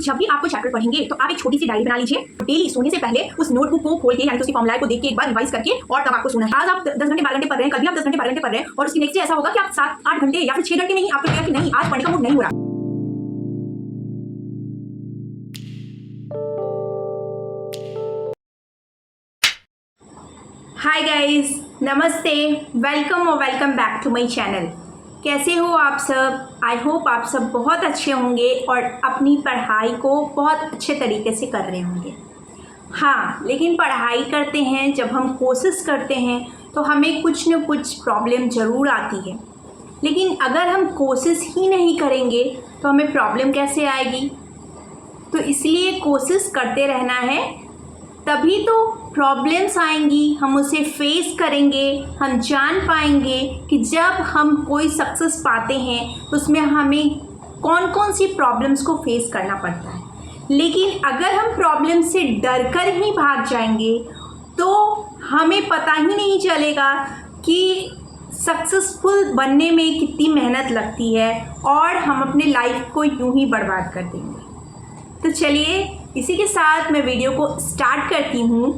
जब भी आप कोई चैप्टर पढ़ेंगे तो आप एक छोटी सी डायरी बना लीजिए। डेली सोने से पहले उस नोटबुक को खोल के यानी कि उसकी फॉर्मूला को देख के एक बार रिवाइज करके और तब आपको सोना है। आज आप 10 घंटे 12 घंटे पढ़ रहे हैं, कल भी आप 10 घंटे 12 घंटे पढ़ रहे हैं और उसकी नेक्स्ट डे ऐसा होगा कि आप 7-8 घंटे या फिर 6 घंटे में ही आपको लगेगा कि नहीं आज पढ़ने का मूड नहीं हो रहा। हाय गाइस, नमस्ते, वेलकम और welcome back to my channel. कैसे हो आप सब? आई होप आप सब बहुत अच्छे होंगे और अपनी पढ़ाई को बहुत अच्छे तरीके से कर रहे होंगे। हाँ, लेकिन पढ़ाई करते हैं जब हम कोशिश करते हैं तो हमें कुछ न कुछ प्रॉब्लम ज़रूर आती है। लेकिन अगर हम कोशिश ही नहीं करेंगे तो हमें प्रॉब्लम कैसे आएगी? तो इसलिए कोशिश करते रहना है, तभी तो प्रॉब्लम्स आएंगी, हम उसे फेस करेंगे, हम जान पाएंगे कि जब हम कोई सक्सेस पाते हैं तो उसमें हमें कौन कौन सी प्रॉब्लम्स को फेस करना पड़ता है। लेकिन अगर हम प्रॉब्लम से डर कर ही भाग जाएंगे तो हमें पता ही नहीं चलेगा कि सक्सेसफुल बनने में कितनी मेहनत लगती है और हम अपने लाइफ को यूं ही बर्बाद कर देंगे। तो चलिए इसी के साथ मैं वीडियो को स्टार्ट करती हूँ।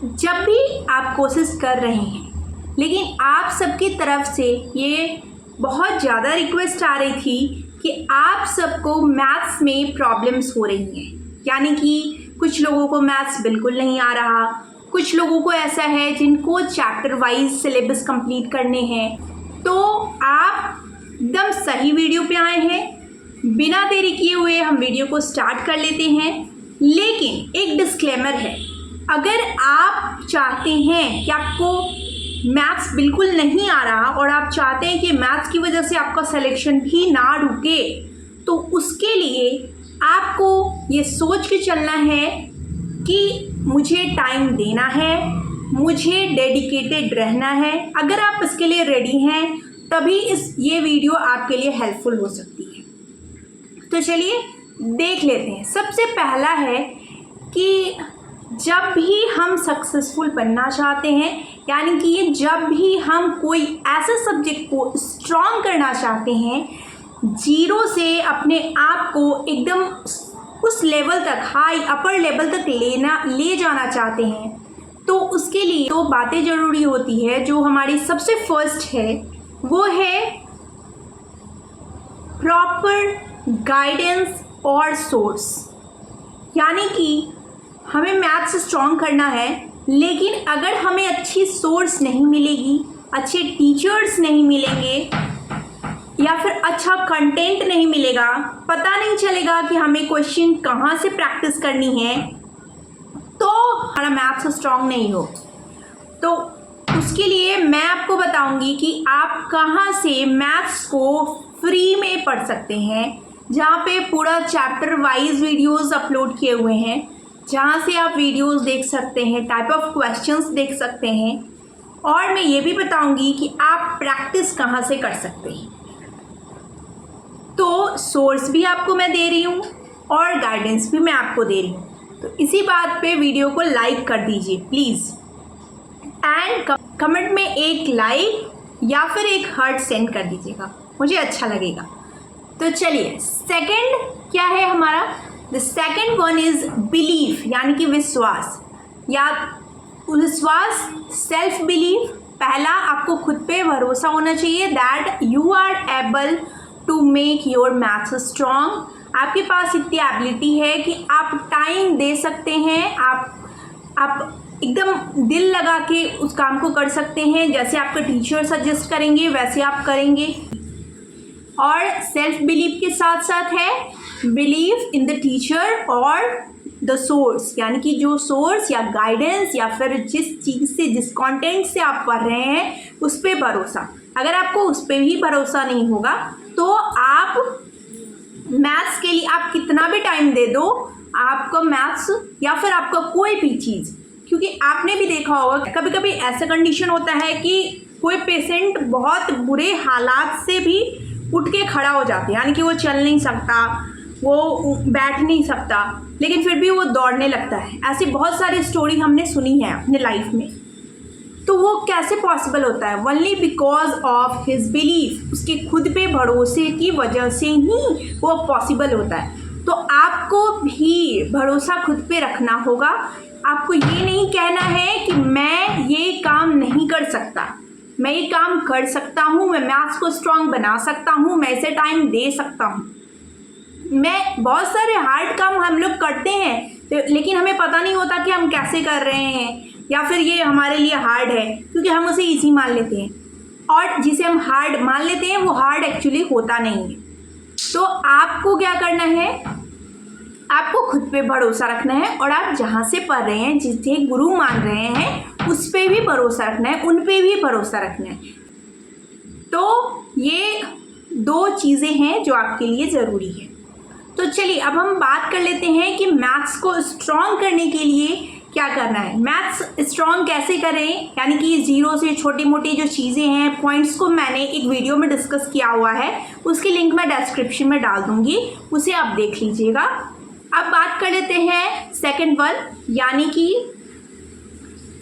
जब भी आप कोशिश कर रहे हैं, लेकिन आप सबकी तरफ से ये बहुत ज़्यादा रिक्वेस्ट आ रही थी कि आप सबको मैथ्स में प्रॉब्लम्स हो रही हैं, यानी कि कुछ लोगों को मैथ्स बिल्कुल नहीं आ रहा, कुछ लोगों को ऐसा है जिनको चैप्टर वाइज सिलेबस कंप्लीट करने हैं। तो आप एकदम सही वीडियो पे आए हैं। बिना देरी किए हुए हम वीडियो को स्टार्ट कर लेते हैं। लेकिन एक डिस्क्लेमर है, अगर आप चाहते हैं कि आपको मैथ्स बिल्कुल नहीं आ रहा और आप चाहते हैं कि मैथ्स की वजह से आपका सिलेक्शन भी ना रुके, तो उसके लिए आपको ये सोच के चलना है कि मुझे टाइम देना है, मुझे डेडिकेटेड रहना है। अगर आप इसके लिए रेडी हैं तभी ये वीडियो आपके लिए हेल्पफुल हो सकती है। तो चलिए देख लेते हैं। सबसे पहला है कि जब भी हम सक्सेसफुल बनना चाहते हैं, यानी कि ये जब भी हम कोई ऐसे सब्जेक्ट को स्ट्रॉन्ग करना चाहते हैं, जीरो से अपने आप को एकदम उस लेवल तक, हाई अपर लेवल तक ले जाना चाहते हैं, तो उसके लिए दो बातें ज़रूरी होती है। जो हमारी सबसे फर्स्ट है वो है प्रॉपर गाइडेंस और सोर्स। यानी कि हमें मैथ्स स्ट्रॉन्ग करना है, लेकिन अगर हमें अच्छी सोर्स नहीं मिलेगी, अच्छे टीचर्स नहीं मिलेंगे या फिर अच्छा कंटेंट नहीं मिलेगा, पता नहीं चलेगा कि हमें क्वेश्चन कहाँ से प्रैक्टिस करनी है, तो हमारा मैथ्स स्ट्रॉन्ग नहीं हो। तो उसके लिए मैं आपको बताऊंगी कि आप कहाँ से मैथ्स को फ्री में पढ़ सकते हैं, जहाँ पे पूरा चैप्टर वाइज वीडियोस अपलोड किए हुए हैं, जहाँ से आप वीडियोस देख सकते हैं, टाइप ऑफ क्वेश्चंस देख सकते हैं, और मैं ये भी बताऊंगी कि आप प्रैक्टिस कहाँ से कर सकते हैं। तो सोर्स भी आपको मैं दे रही हूँ और गाइडेंस भी मैं आपको दे रही हूँ। तो इसी बात पे वीडियो को लाइक कर दीजिए प्लीज़, एंड कमेंट में एक लाइक या फिर एक हार्ट सेंड कर दीजिएगा, मुझे अच्छा लगेगा। तो चलिए सेकंड क्या है हमारा? The second one is belief, यानी कि विश्वास या विश्वास, सेल्फ बिलीफ। पहला, आपको खुद पे भरोसा होना चाहिए that you are able to make your maths strong. आपके पास इतनी एबिलिटी है कि आप टाइम दे सकते हैं, आप एकदम दिल लगा के उस काम को कर सकते हैं। जैसे आपका टीचर सजेस्ट करेंगे वैसे आप करेंगे। और सेल्फ बिलीफ के साथ साथ है बिलीव इन द टीचर और द सोर्स, यानी कि जो सोर्स या गाइडेंस या फिर जिस चीज़ से, जिस कंटेंट से आप पढ़ रहे हैं उस पर भरोसा। अगर आपको उस पर भी भरोसा नहीं होगा तो आप मैथ्स के लिए आप कितना भी टाइम दे दो, आपका मैथ्स या फिर आपका कोई भी चीज़, क्योंकि आपने भी देखा होगा कभी कभी ऐसा कंडीशन होता है कि कोई पेशेंट बहुत बुरे हालात से भी उठ के खड़ा हो जाते हैं, यानी कि वो चल नहीं सकता, वो बैठ नहीं सकता, लेकिन फिर भी वो दौड़ने लगता है। ऐसी बहुत सारी स्टोरी हमने सुनी है अपने लाइफ में। तो वो कैसे पॉसिबल होता है? Only because of his belief, उसके खुद पे भरोसे की वजह से ही वो पॉसिबल होता है। तो आपको भी भरोसा खुद पे रखना होगा। आपको ये नहीं कहना है कि मैं ये काम नहीं कर सकता, मैं ये काम कर सकता हूँ, मैं मैथ्स को स्ट्रांग बना सकता हूँ, मैं इसे टाइम दे सकता हूँ। मैं बहुत सारे हार्ड काम हम लोग करते हैं लेकिन हमें पता नहीं होता कि हम कैसे कर रहे हैं, या फिर ये हमारे लिए हार्ड है क्योंकि हम उसे इजी मान लेते हैं, और जिसे हम हार्ड मान लेते हैं वो हार्ड एक्चुअली होता नहीं है। तो आपको क्या करना है, आपको खुद पे भरोसा रखना है, और आप जहाँ से पढ़ रहे हैं, जिसे गुरु मान रहे हैं, उस पर भी भरोसा रखना है, उन पे भी भरोसा रखना है। तो ये 2 चीज़ें हैं जो आपके लिए ज़रूरी है। तो चलिए अब हम बात कर लेते हैं कि मैथ्स को स्ट्रॉन्ग करने के लिए क्या करना है। मैथ्स स्ट्रॉन्ग कैसे करें, यानी कि ज़ीरो से छोटी मोटी जो चीज़ें हैं, पॉइंट्स को मैंने एक वीडियो में डिस्कस किया हुआ है, उसकी लिंक मैं डिस्क्रिप्शन में डाल दूँगी, उसे आप देख लीजिएगा। अब बात कर लेते हैं सेकंड वन, यानी कि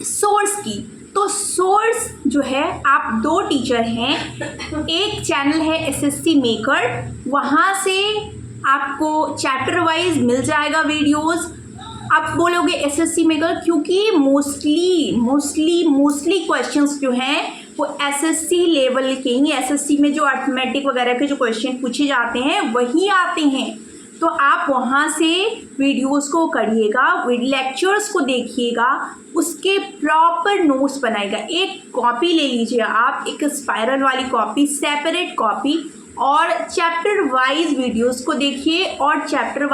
सोर्स की। तो सोर्स जो है, आप 2 टीचर हैं, एक चैनल है एसएससी मेकर, वहाँ से आपको चैप्टर वाइज मिल जाएगा वीडियोस। आप बोलोगे एसएससी मेकर क्योंकि मोस्टली क्वेश्चंस जो हैं वो एसएससी लेवल के ही, एसएससी में जो अर्थमेटिक वगैरह के जो क्वेश्चन पूछे जाते हैं वही आते हैं। तो आप वहाँ से वीडियोस को करिएगा, लेक्चर्स को देखिएगा, उसके प्रॉपर नोट्स बनाएगा। एक कॉपी ले लीजिए आप, एक स्पाइरल वाली कॉपी, सेपरेट कॉपी, और चैप्टर वाइज वीडियोस को देखिए और चैप्टर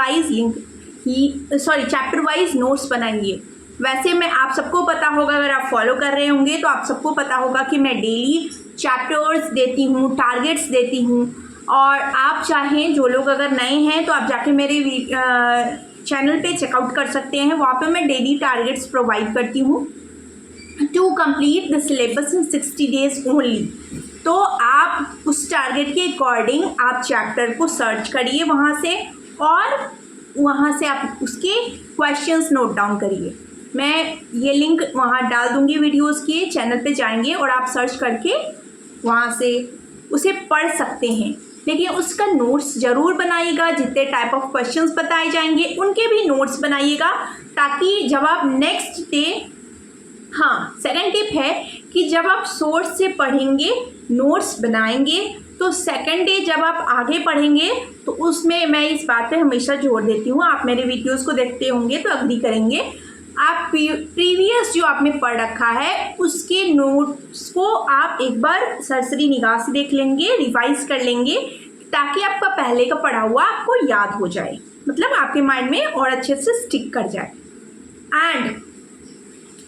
वाइज नोट्स बनाइए। वैसे मैं आप सबको पता होगा, अगर आप फॉलो कर रहे होंगे तो आप सबको पता होगा कि मैं डेली चैप्टर्स देती हूँ, टारगेट्स देती हूँ, और आप चाहें, जो लोग अगर नए हैं तो आप जाके मेरे चैनल पे चेकआउट कर सकते हैं, वहाँ पे मैं डेली टारगेट्स प्रोवाइड करती हूँ to complete the syllabus in 60 days only. तो आप उस टारगेट के अकॉर्डिंग आप चैप्टर को सर्च करिए वहाँ से, और वहाँ से आप उसके क्वेश्चंस नोट डाउन करिए। मैं ये लिंक वहाँ डाल दूँगी वीडियोस के, चैनल पे जाएंगे और आप सर्च करके वहाँ से उसे पढ़ सकते हैं। लेकिन उसका नोट्स ज़रूर बनाइएगा, जितने टाइप ऑफ क्वेश्चंस बताए जाएंगे उनके भी नोट्स बनाइएगा, ताकि जब आप नेक्स्ट डे, हाँ सेकंड टिप है कि जब आप सोर्स से पढ़ेंगे, नोट्स बनाएंगे, तो सेकंड डे जब आप आगे पढ़ेंगे तो उसमें मैं इस बात पे हमेशा जोर देती हूँ, आप मेरे वीडियोस को देखते होंगे तो अग्री करेंगे, आप प्रीवियस जो आपने पढ़ रखा है उसके नोट्स को आप एक बार सरसरी निगाह से देख लेंगे, रिवाइज कर लेंगे, ताकि आपका पहले का पढ़ा हुआ आपको याद हो जाए, मतलब आपके माइंड में और अच्छे से स्टिक कर जाए।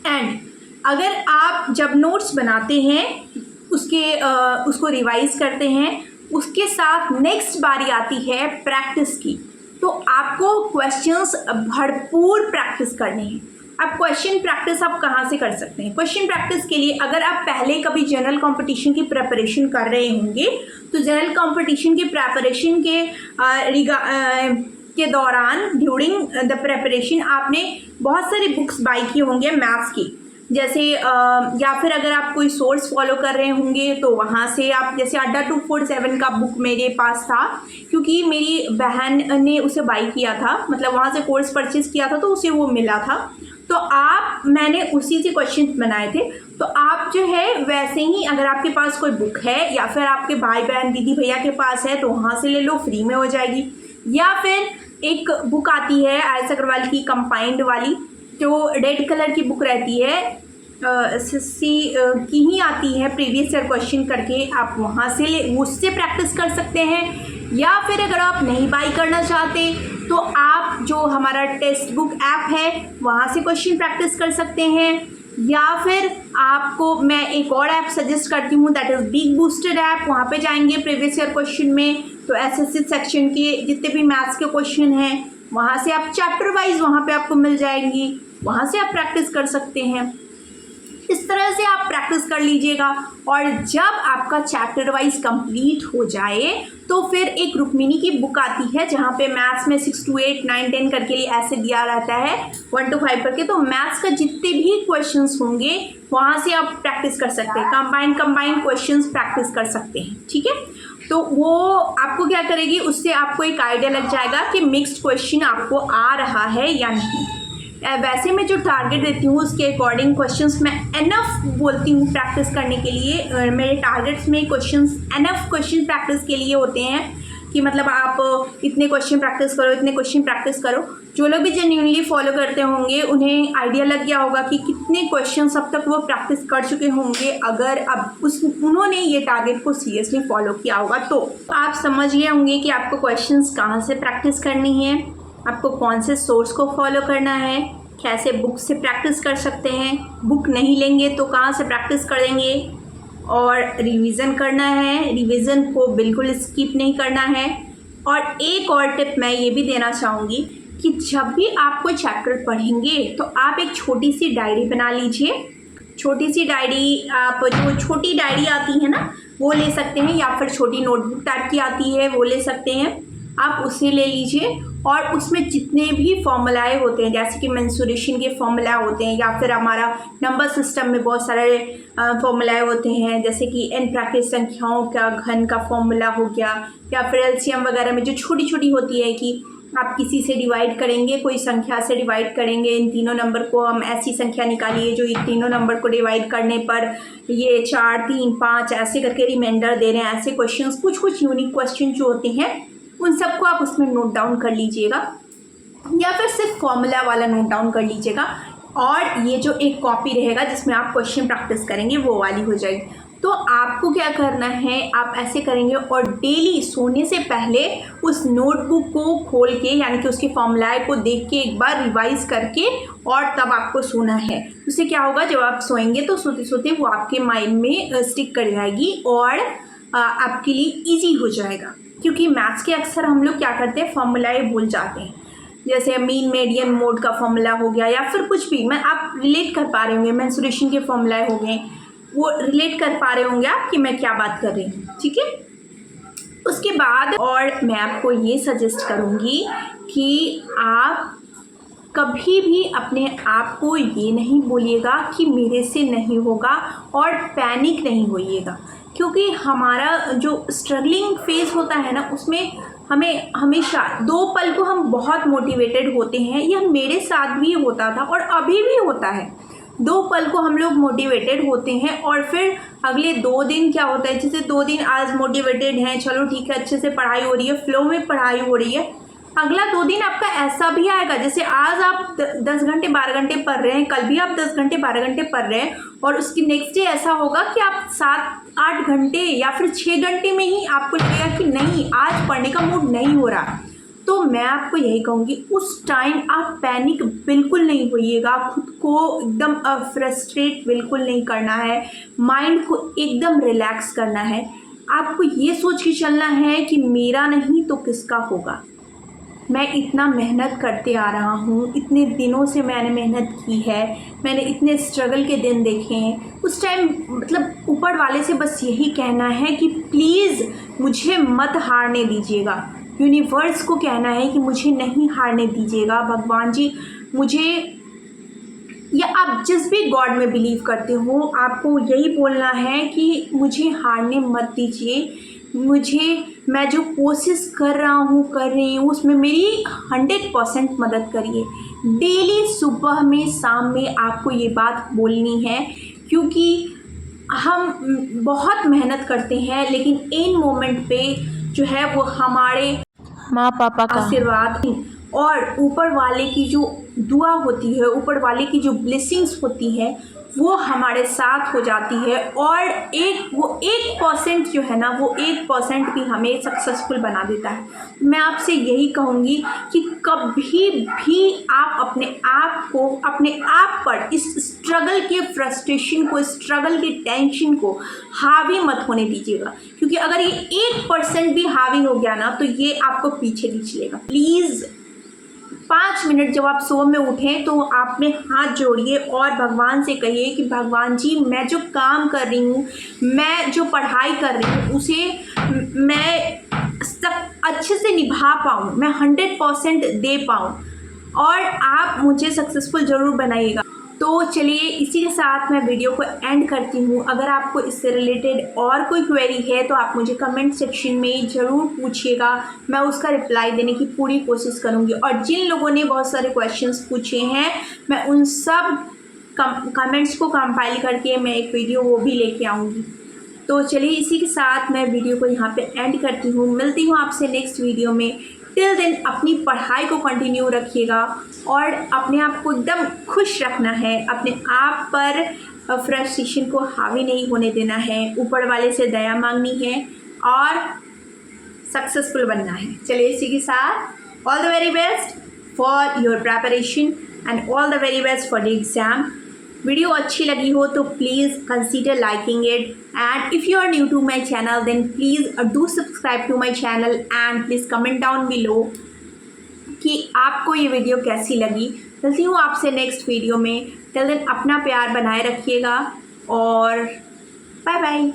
एंड अगर आप जब नोट्स बनाते हैं, उसको रिवाइज करते हैं, उसके साथ नेक्स्ट बारी आती है प्रैक्टिस की, तो आपको क्वेश्चंस भरपूर प्रैक्टिस करने हैं। अब क्वेश्चन प्रैक्टिस आप कहाँ से कर सकते हैं? क्वेश्चन प्रैक्टिस के लिए अगर आप पहले कभी जनरल कंपटीशन की प्रिपरेशन कर रहे होंगे, तो जनरल कंपटीशन की प्रिपरेशन के दौरान ड्यूरिंग द प्रिपरेशन आपने बहुत सारी बुक्स बाई की होंगे मैथ्स की, जैसे या फिर अगर आप कोई सोर्स फॉलो कर रहे होंगे तो वहाँ से आप, जैसे अड्डा 247 का बुक मेरे पास था, क्योंकि मेरी बहन ने उसे बाई किया था, मतलब वहाँ से कोर्स परचेज किया था तो उसे वो मिला था, तो मैंने उसी से क्वेश्चन बनाए थे। तो आप जो है वैसे ही, अगर आपके पास कोई बुक है या फिर आपके भाई बहन दीदी भैया के पास है तो वहाँ से ले लो, फ्री में हो जाएगी। या फिर एक बुक आती है आर.एस. अग्रवाल की, कंपाइंड वाली, जो रेड कलर की बुक रहती है, एसएससी की ही आती है, प्रीवियस ईयर क्वेश्चन करके, आप वहाँ से उससे प्रैक्टिस कर सकते हैं। या फिर अगर आप नहीं बाई करना चाहते तो आप जो हमारा टेक्स्ट बुक ऐप है वहाँ से क्वेश्चन प्रैक्टिस कर सकते हैं। या फिर आपको मैं एक और ऐप सजेस्ट करती हूँ, that is big booster app. वहाँ पे जाएंगे प्रीवियस ईयर क्वेश्चन में, तो एसएससी सेक्शन के जितने भी मैथ्स के क्वेश्चन हैं वहाँ से आप चैप्टर वाइज वहाँ पे आपको मिल जाएंगी, वहाँ से आप प्रैक्टिस कर सकते हैं। इस तरह से आप प्रैक्टिस कर लीजिएगा, और जब आपका चैप्टर वाइज कंप्लीट हो जाए तो फिर एक रुक्मिणी की बुक आती है जहाँ पे मैथ्स में 6 to 8, 9, 10 करके लिए ऐसे दिया रहता है, 1 to 5 करके, तो मैथ्स का जितने भी क्वेश्चंस होंगे वहाँ से आप प्रैक्टिस कर सकते हैं, कंबाइंड क्वेश्चंस प्रैक्टिस कर सकते हैं, ठीक है। तो वो आपको क्या करेगी, उससे आपको एक आइडिया लग जाएगा कि मिक्स्ड क्वेश्चन आपको आ रहा है या नहीं। वैसे मैं जो टारगेट देती हूँ उसके अकॉर्डिंग क्वेश्चंस मैं एनफ बोलती हूँ प्रैक्टिस करने के लिए। मेरे टारगेट्स में क्वेश्चंस एनफ क्वेश्चन प्रैक्टिस के लिए होते हैं कि मतलब आप इतने क्वेश्चन प्रैक्टिस करो, इतने क्वेश्चन प्रैक्टिस करो। जो लोग भी जेन्युइनली फॉलो करते होंगे उन्हें आइडिया लग गया होगा कि कितने क्वेश्चन अब तक वो प्रैक्टिस कर चुके होंगे अगर अब उन्होंने ये टारगेट को सीरियसली फॉलो किया होगा। तो आप समझ गए होंगे कि आपको क्वेश्चंस कहाँ से प्रैक्टिस करनी है, आपको कौन से सोर्स को फॉलो करना है, कैसे बुक से प्रैक्टिस कर सकते हैं, बुक नहीं लेंगे तो कहाँ से प्रैक्टिस करेंगे, और रिवीजन करना है, रिवीजन को बिल्कुल स्किप नहीं करना है। और एक और टिप मैं ये भी देना चाहूँगी कि जब भी आप कोई चैप्टर पढ़ेंगे तो आप एक छोटी सी डायरी बना लीजिए। छोटी सी डायरी, आप जो छोटी डायरी आती है ना वो ले सकते हैं, या फिर छोटी नोटबुक टाइप की आती है वो ले सकते हैं, आप उसे ले लीजिए। और उसमें जितने भी फॉर्मूलाए होते हैं, जैसे कि मेंसुरेशन के फॉर्मूला होते हैं, या फिर हमारा नंबर सिस्टम में बहुत सारे फॉर्मूलाए होते हैं, जैसे कि n प्राकृत संख्याओं का घन का फॉर्मूला हो गया, या फिर एलसीएम वगैरह में जो छोटी छोटी होती है कि आप किसी से डिवाइड करेंगे, कोई संख्या से डिवाइड करेंगे, इन तीनों नंबर को हम ऐसी संख्या निकालिए जो इन तीनों नंबर को डिवाइड करने पर ये 4, 3, 5 ऐसे करके रिमाइंडर दे रहे हैं। ऐसे क्वेश्चंस, कुछ कुछ यूनिक क्वेश्चन जो होते हैं उन सबको आप उसमें नोट डाउन कर लीजिएगा, या फिर सिर्फ फॉर्मूला वाला नोट डाउन कर लीजिएगा। और ये जो एक कॉपी रहेगा जिसमें आप क्वेश्चन प्रैक्टिस करेंगे वो वाली हो जाएगी। तो आपको क्या करना है, आप ऐसे करेंगे और डेली सोने से पहले उस नोटबुक को खोल के, यानी कि उसके फॉर्मूलाए को देख के एक बार रिवाइज करके और तब आपको सोना है। उससे क्या होगा, जब आप सोएंगे तो सोते सोते वो आपके माइंड में स्टिक कर जाएगी और आपके लिए ईजी हो जाएगा। क्योंकि मैथ्स के अक्सर हम लोग क्या करते हैं, फॉर्मूलाए भूल जाते हैं, जैसे मीन मेडियन मोड का फॉर्मूला हो गया, या फिर कुछ भी आप रिलेट कर पा रहे होंगे, मेंसुरेशन के फॉर्मूलाए हो गए, वो रिलेट कर पा रहे होंगे आप कि मैं क्या बात कर रही हूँ। ठीक है, उसके बाद और मैं आपको ये सजेस्ट करूँगी कि आप कभी भी अपने आप को ये नहीं बोलिएगा कि मेरे से नहीं होगा, और पैनिक नहीं होइएगा। क्योंकि हमारा जो स्ट्रगलिंग फेज होता है ना, उसमें हमें हमेशा 2 पल को हम बहुत मोटिवेटेड होते हैं। यह मेरे साथ भी होता था और अभी भी होता है। 2 पल को हम लोग मोटिवेटेड होते हैं और फिर अगले 2 दिन क्या होता है, जैसे 2 दिन आज मोटिवेटेड हैं, चलो ठीक है, अच्छे से पढ़ाई हो रही है, फ्लो में पढ़ाई हो रही है। अगला 2 दिन आपका ऐसा भी आएगा, जैसे आज आप 10 घंटे 12 घंटे पढ़ रहे हैं, कल भी आप 10 घंटे 12 घंटे पढ़ रहे हैं, और उसकी नेक्स्ट डे ऐसा होगा कि आप 7-8 घंटे या फिर 6 घंटे में ही आपको लगेगा कि नहीं, आज पढ़ने का मूड नहीं हो रहा। तो मैं आपको यही कहूँगी, उस टाइम आप पैनिक बिल्कुल नहीं होइएगा, खुद को एकदम फ्रस्ट्रेट बिल्कुल नहीं करना है, माइंड को एकदम रिलैक्स करना है। आपको ये सोच के चलना है कि मेरा नहीं तो किसका होगा। मैं इतना मेहनत करते आ रहा हूँ, इतने दिनों से मैंने मेहनत की है, मैंने इतने स्ट्रगल के दिन देखे हैं। उस टाइम मतलब ऊपर वाले से बस यही कहना है कि प्लीज़ मुझे मत हारने दीजिएगा। यूनिवर्स को कहना है कि मुझे नहीं हारने दीजिएगा। भगवान जी मुझे, या आप जिस भी गॉड में बिलीव करते हो, आपको यही बोलना है कि मुझे हारने मत दीजिए। मैं जो कोशिश कर रही हूँ उसमें मेरी 100% मदद करिए। डेली सुबह में शाम में आपको ये बात बोलनी है, क्योंकि हम बहुत मेहनत करते हैं लेकिन इन मोमेंट पे जो है वो हमारे माँ पापा का आशीर्वाद और ऊपर वाले की जो दुआ होती है, ऊपर वाले की जो ब्लेसिंग्स होती है, वो हमारे साथ हो जाती है। और वो 1% जो है ना, वो 1% भी हमें सक्सेसफुल बना देता है। मैं आपसे यही कहूँगी कि कभी भी आप अपने आप पर इस स्ट्रगल के फ्रस्ट्रेशन को, स्ट्रगल के टेंशन को हावी मत होने दीजिएगा, क्योंकि अगर ये 1% भी हावी हो गया ना तो ये आपको पीछे खींच लेगा। प्लीज़ 5 मिनट जब आप सुबह में उठें तो आप में हाथ जोड़िए और भगवान से कहिए कि भगवान जी, मैं जो काम कर रही हूँ, मैं जो पढ़ाई कर रही हूँ, उसे मैं अच्छे से निभा पाऊँ, मैं 100% दे पाऊँ, और आप मुझे सक्सेसफुल ज़रूर बनाइएगा। तो चलिए इसी के साथ मैं वीडियो को एंड करती हूँ। अगर आपको इससे रिलेटेड और कोई क्वेरी है तो आप मुझे कमेंट सेक्शन में ज़रूर पूछिएगा, मैं उसका रिप्लाई देने की पूरी कोशिश करूँगी। और जिन लोगों ने बहुत सारे क्वेश्चंस पूछे हैं, मैं उन सब कमेंट्स को कंपाइल करके मैं एक वीडियो वो भी लेके आऊँगी। तो चलिए इसी के साथ मैं वीडियो को यहाँ पे एंड करती हूँ। मिलती हूँ आपसे नेक्स्ट वीडियो में। टिल देन अपनी पढ़ाई को कंटिन्यू रखिएगा और अपने आप को एकदम खुश रखना है। अपने आप पर फ्रस्ट्रेशन को हावी नहीं होने देना है। ऊपर वाले से दया मांगनी है और सक्सेसफुल बनना है। चलिए इसी के साथ all the very best for your preparation and all the very best for the exam. Video अच्छी लगी हो तो please consider liking it, and if you are new to my channel then please do subscribe to my channel and please comment down below कि आपको ये video कैसी लगी। मिलती हूँ आपसे नेक्स्ट वीडियो में। टिल देन अपना प्यार बनाए रखिएगा और बाय बाय।